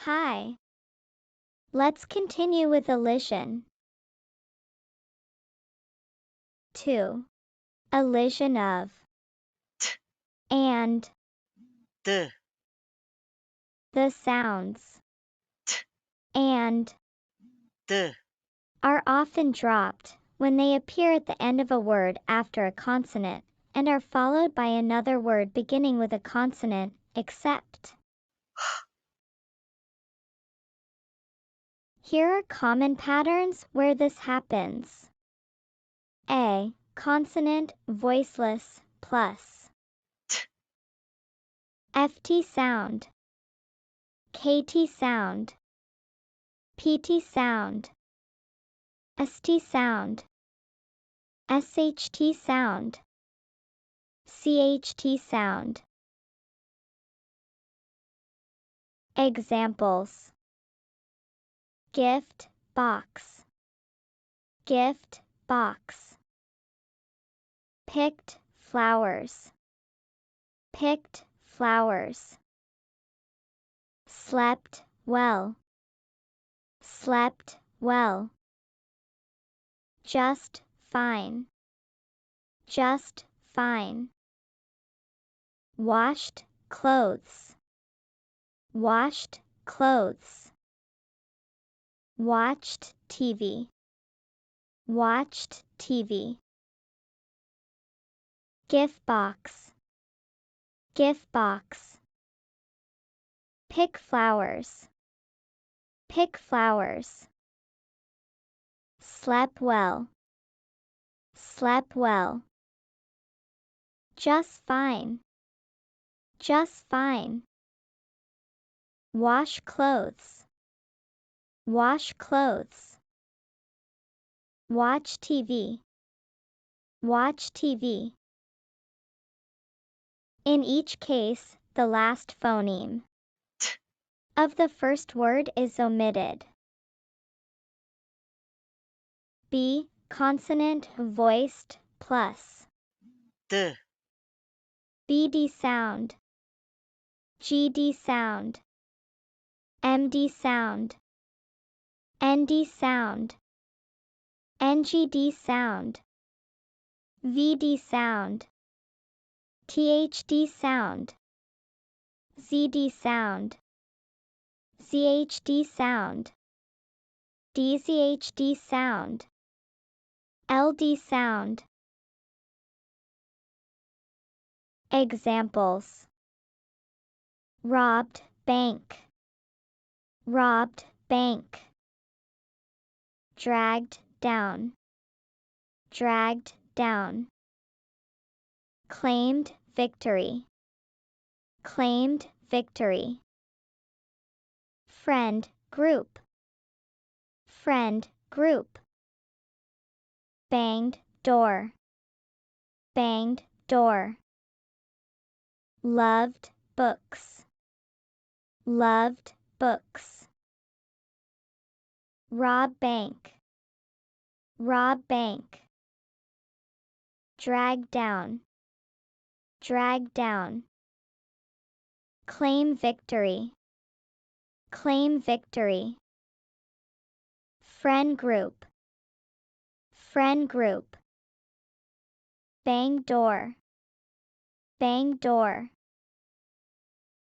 Hi. Let's continue with elision. 2. Elision of t, and d, the sounds t, and d, are often dropped when they appear at the end of a word after a consonant and are followed by another word beginning with a consonant, except. Here are common patterns where this happens. A. Consonant, voiceless, plus t, FT sound, KT sound, PT sound, ST sound, SHT sound, CHT sound. Examples: gift box, gift box. Picked flowers, picked flowers. Slept well, slept well. Just fine, just fine. Washed clothes, washed clothes. Watched TV, watched TV. ɡɪf box, ɡɪf box. Pick flowers, pick flowers. Slept well, slept well. Just fine, just fine. Wash clothes, wash clothes. Watch TV, watch TV. In each case, the last phoneme t, of the first word is omitted. B. Consonant voiced plus d, BD sound, GD sound, MD sound, ND sound, NGD sound, VD sound, THD sound, ZD sound, ZHD sound, DZHD sound, LD sound. Examples: robbed bank, robbed bank. Dragged down, dragged down. Claimed victory, claimed victory. Friend group, friend group. Banged door, banged door. Loved books, loved books. Rob bank, rob bank. Drag down, drag down. Claim victory, claim victory. Friend group, friend group. Bang door, bang door.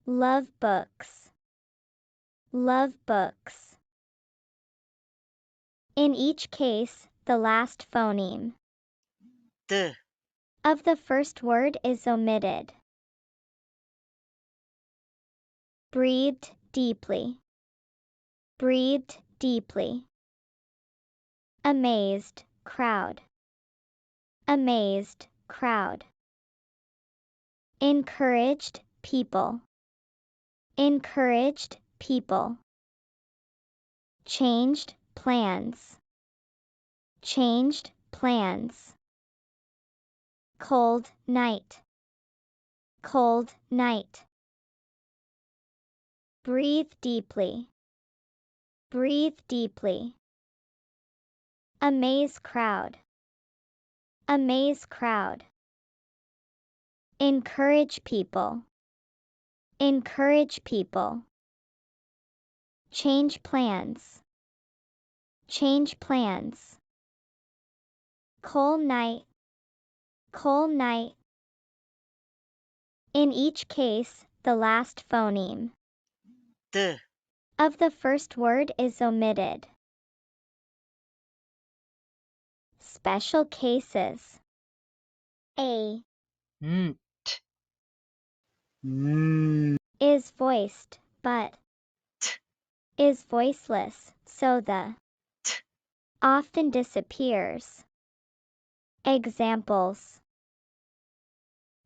Love books, love books. In each case, the last phoneme d, of the first word is omitted. Breathed deeply, breathed deeply. Amazed crowd, amazed crowd. Encouraged people, encouraged people. Changed plans, changed plans. Cold night, cold night. Breathe deeply, breathe deeply. Amaze crowd, amaze crowd. Encourage people, encourage people. change plans, change plans. Cold night, cold night. In each case, the last phoneme 드, of the first word is omitted. Special cases. A is voiced, but is voiceless, so the often disappears. Examples: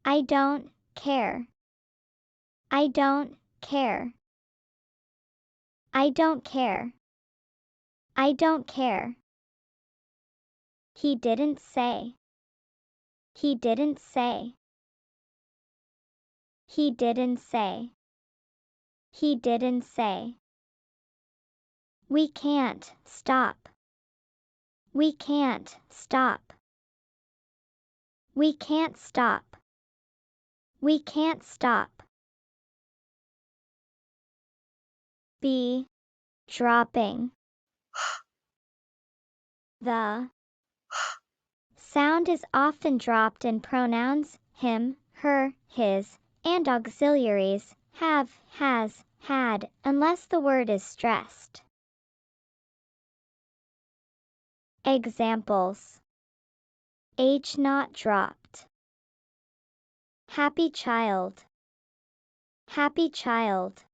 I don't care. I don't care. I don't care. I don't care. He didn't say. He didn't say. He didn't say. He didn't say. We can't stop. We can't stop. We can't stop. We can't stop. B. Dropping. The sound is often dropped in pronouns him, her, his, and auxiliaries have, has, had, unless the word is stressed. Examples: age not dropped. Happy child. Happy child.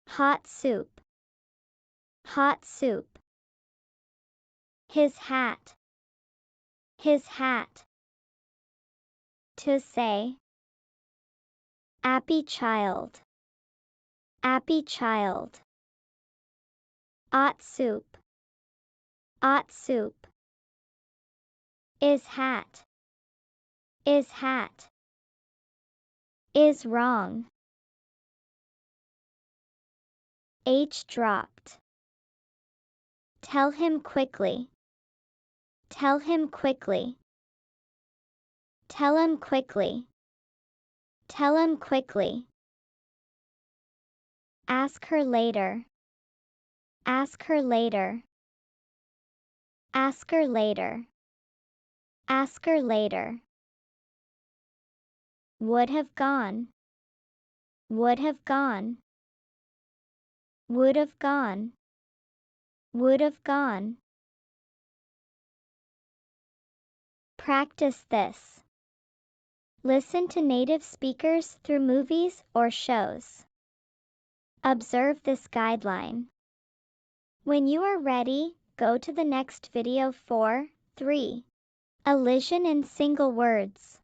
Hot soup. Hot soup. His hat. His hat. To say. Appy child. Appy child. Ought soup. Ought soup. Is hat. Is hat. Is wrong. H dropped. Tell him quickly. Tell him quickly. Tell him quickly. Tell him quickly. Ask her later. Ask her later. Ask her later. Ask her later. Would have gone. Would have gone. Would have gone. Would have gone. Practice this. Listen to native speakers through movies or shows. Observe this guideline. When you are ready, go to the next video for 3. Elision in single words.